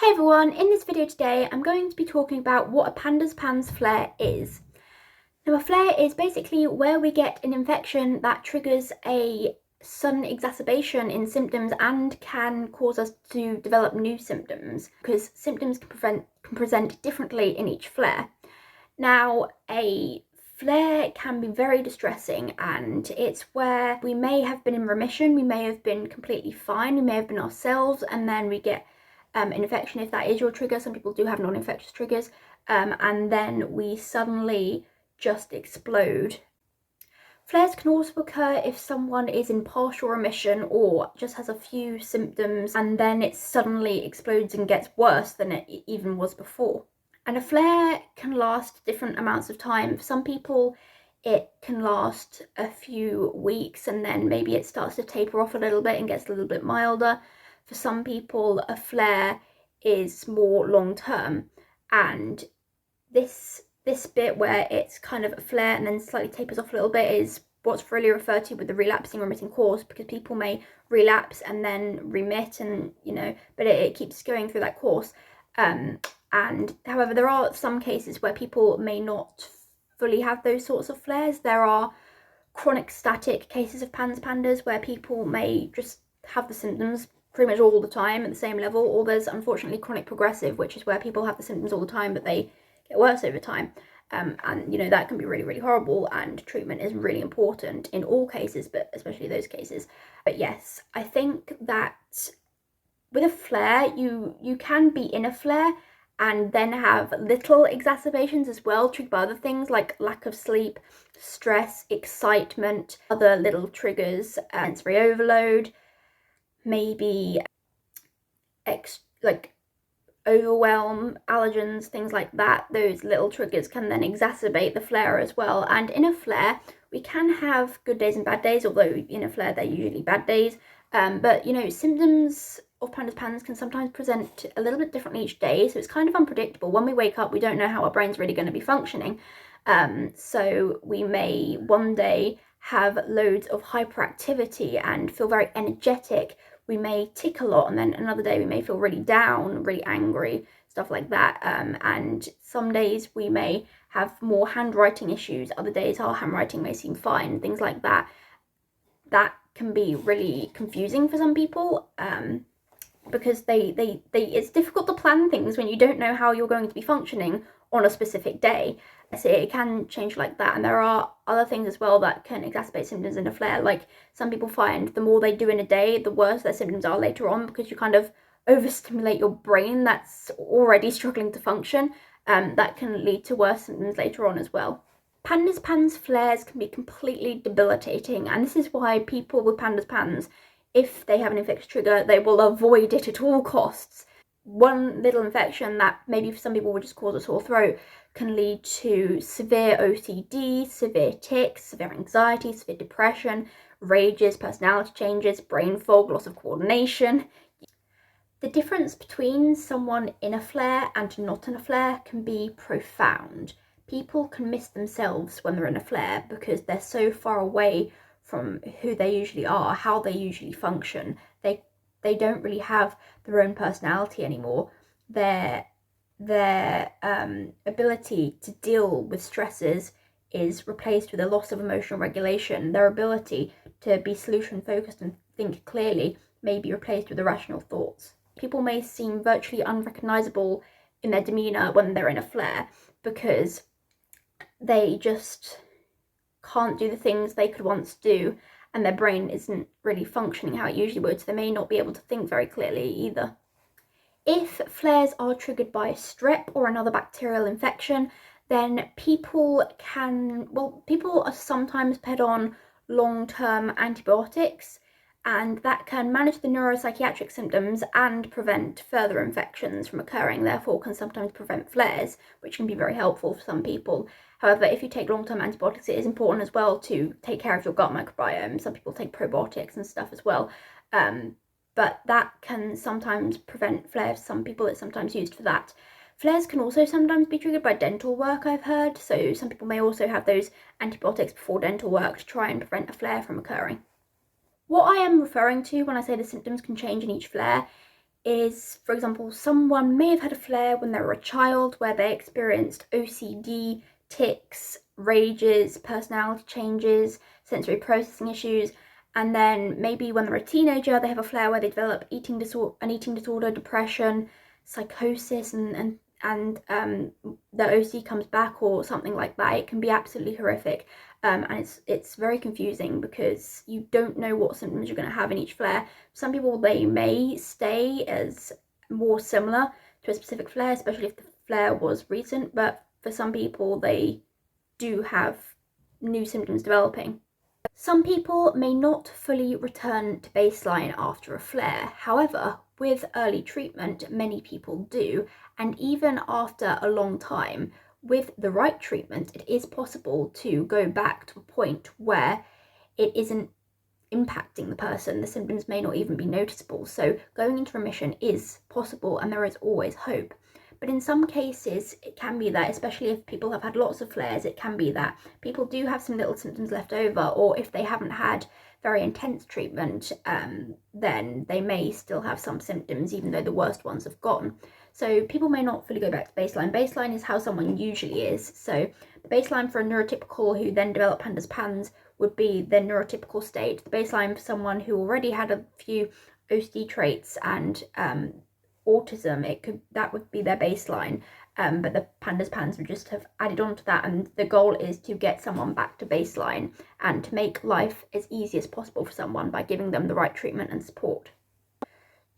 Hey everyone, in this video today I'm going to be talking about what a PANDAS PANS flare is. Now a flare is basically where we get an infection that triggers a sudden exacerbation in symptoms and can cause us to develop new symptoms, because symptoms can present differently in each flare. Now a flare can be very distressing, and it's where we may have been in remission, we may have been completely fine, we may have been ourselves, and then we get an infection if that is your trigger. Some people do have non-infectious triggers, and then we suddenly just explode. Flares can also occur if someone is in partial remission or just has a few symptoms and then it suddenly explodes and gets worse than it even was before. And a flare can last different amounts of time. For some people it can last a few weeks and then maybe it starts to taper off a little bit and gets a little bit milder. For some people, a flare is more long-term, and this bit where it's kind of a flare and then slightly tapers off a little bit is what's really referred to with the relapsing remitting course, because people may relapse and then remit, and but it keeps going through that course. And however, there are some cases where people may not fully have those sorts of flares. There are chronic static cases of PANDAS where people may just have the symptoms pretty much all the time at the same level, or there's unfortunately chronic progressive, which is where people have the symptoms all the time but they get worse over time, and that can be really, really horrible, and treatment is really important in all cases, but especially those cases. But yes, I think that with a flare, you can be in a flare and then have little exacerbations as well, triggered by other things like lack of sleep, stress, excitement, other little triggers, sensory overload, maybe like overwhelm, allergens, things like that. Those little triggers can then exacerbate the flare as well. And in a flare, we can have good days and bad days, although in a flare they're usually bad days. But symptoms of PANDAS PANS can sometimes present a little bit differently each day, so it's kind of unpredictable. When we wake up, we don't know how our brain's really going to be functioning. So we may one day have loads of hyperactivity and feel very energetic. We may tic a lot, and then another day we may feel really down, really angry, stuff like that. And some days we may have more handwriting issues, other days our handwriting may seem fine, things like that. That can be really confusing for some people, because it's difficult to plan things when you don't know how you're going to be functioning on a specific day. So it can change like that. And there are other things as well that can exacerbate symptoms in a flare. Like, some people find the more they do in a day, the worse their symptoms are later on, because you kind of overstimulate your brain that's already struggling to function. That can lead to worse symptoms later on as well. PANDAS PANS flares can be completely debilitating, and this is why people with PANDAS PANS, if they have an infectious trigger, they will avoid it at all costs. One little infection that maybe for some people would just cause a sore throat can lead to severe OCD, severe tics, severe anxiety, severe depression, rages, personality changes, brain fog, loss of coordination. The difference between someone in a flare and not in a flare can be profound. People can miss themselves when they're in a flare because they're so far away from who they usually are, how they usually function. They don't really have their own personality anymore. Their ability to deal with stresses is replaced with a loss of emotional regulation. Their ability to be solution focused and think clearly may be replaced with irrational thoughts. People may seem virtually unrecognizable in their demeanor when they're in a flare because they just can't do the things they could once do, and their brain isn't really functioning how it usually would, so they may not be able to think very clearly either. If flares are triggered by strep or another bacterial infection, then people are sometimes put on long-term antibiotics, and that can manage the neuropsychiatric symptoms and prevent further infections from occurring, therefore can sometimes prevent flares, which can be very helpful for some people. However, if you take long-term antibiotics, it is important as well to take care of your gut microbiome. Some people take probiotics and stuff as well, but that can sometimes prevent flares. Some people, it's sometimes used for that. Flares can also sometimes be triggered by dental work, I've heard, so some people may also have those antibiotics before dental work to try and prevent a flare from occurring. What I am referring to when I say the symptoms can change in each flare is, for example, someone may have had a flare when they were a child where they experienced OCD, tics, rages, personality changes, sensory processing issues, and then maybe when they're a teenager they have a flare where they develop an eating disorder, depression, psychosis, and the OCD comes back or something like that. It can be absolutely horrific. And it's very confusing because you don't know what symptoms you're going to have in each flare. Some people, they may stay as more similar to a specific flare, especially if the flare was recent, but for some people they do have new symptoms developing. Some people may not fully return to baseline after a flare. However, with early treatment, many people do, and even after a long time, with the right treatment, it is possible to go back to a point where it isn't impacting the person. The symptoms may not even be noticeable. So going into remission is possible, and there is always hope. But in some cases, it can be that, especially if people have had lots of flares, it can be that people do have some little symptoms left over, or if they haven't had very intense treatment, then they may still have some symptoms, even though the worst ones have gone. So people may not fully go back to baseline. Baseline is how someone usually is. So the baseline for a neurotypical who then develop PANDAS would be their neurotypical state. The baseline for someone who already had a few OCD traits and autism, that would be their baseline, but the PANDAS would just have added on to that, and the goal is to get someone back to baseline and to make life as easy as possible for someone by giving them the right treatment and support.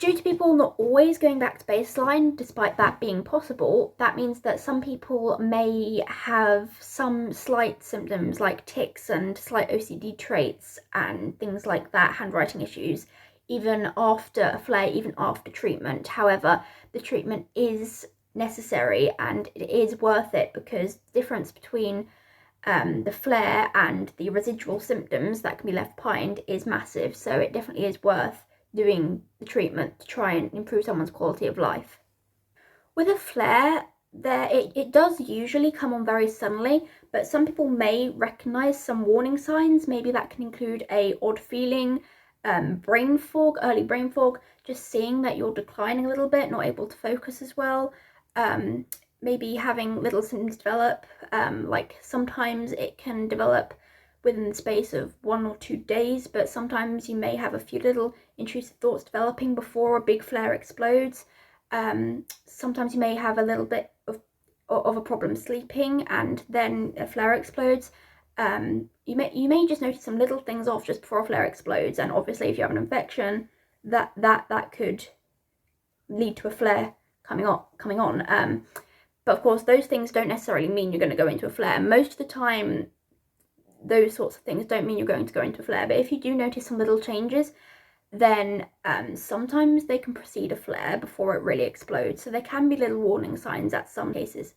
Due to people not always going back to baseline, despite that being possible, that means that some people may have some slight symptoms like tics and slight OCD traits and things like that, handwriting issues, even after a flare, even after treatment. However, the treatment is necessary and it is worth it because the difference between the flare and the residual symptoms that can be left behind is massive. So it definitely is worth doing the treatment to try and improve someone's quality of life. With a flare, it does usually come on very suddenly, but some people may recognize some warning signs. Maybe that can include a odd feeling, brain fog, early brain fog, just seeing that you're declining a little bit, not able to focus as well, maybe having little symptoms develop, like sometimes it can develop within the space of 1 or 2 days, but sometimes you may have a few little intrusive thoughts developing before a big flare explodes. Sometimes you may have a little bit of a problem sleeping and then a flare explodes. You may just notice some little things off just before a flare explodes, and obviously if you have an infection, that could lead to a flare coming on. But of course, those things don't necessarily mean you're going to go into a flare. Most of the time, those sorts of things don't mean you're going to go into a flare. But if you do notice some little changes, then sometimes they can precede a flare before it really explodes. So there can be little warning signs at some cases.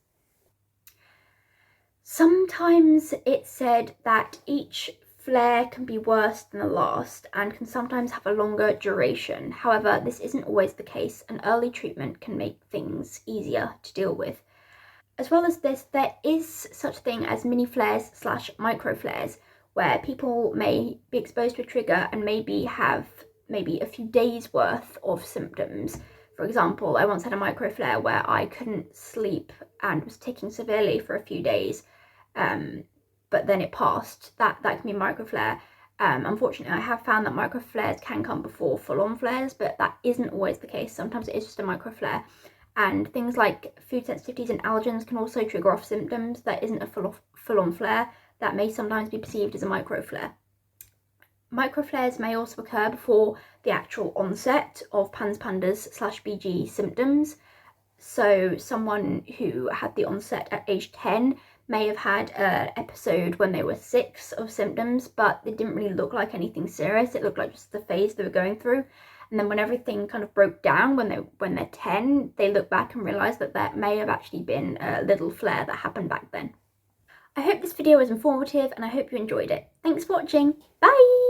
Sometimes it's said that each flare can be worse than the last and can sometimes have a longer duration. However, this isn't always the case, and early treatment can make things easier to deal with. As well as this, there is such a thing as mini flares / micro flares, where people may be exposed to a trigger and maybe have a few days worth of symptoms. For example, I once had a micro flare where I couldn't sleep and was ticking severely for a few days, but then it passed. That can be a micro flare. Unfortunately, I have found that micro flares can come before full-on flares, but that isn't always the case. Sometimes it is just a micro flare. And things like food sensitivities and allergens can also trigger off symptoms that isn't a full-on flare, that may sometimes be perceived as a micro flare. Micro flares may also occur before the actual onset of PANDAS / BGE symptoms. So someone who had the onset at age 10 may have had an episode when they were 6 of symptoms, but it didn't really look like anything serious. It looked like just the phase they were going through. And then when everything kind of broke down when they're 10, they look back and realise that may have actually been a little flare that happened back then. I hope this video was informative and I hope you enjoyed it. Thanks for watching. Bye!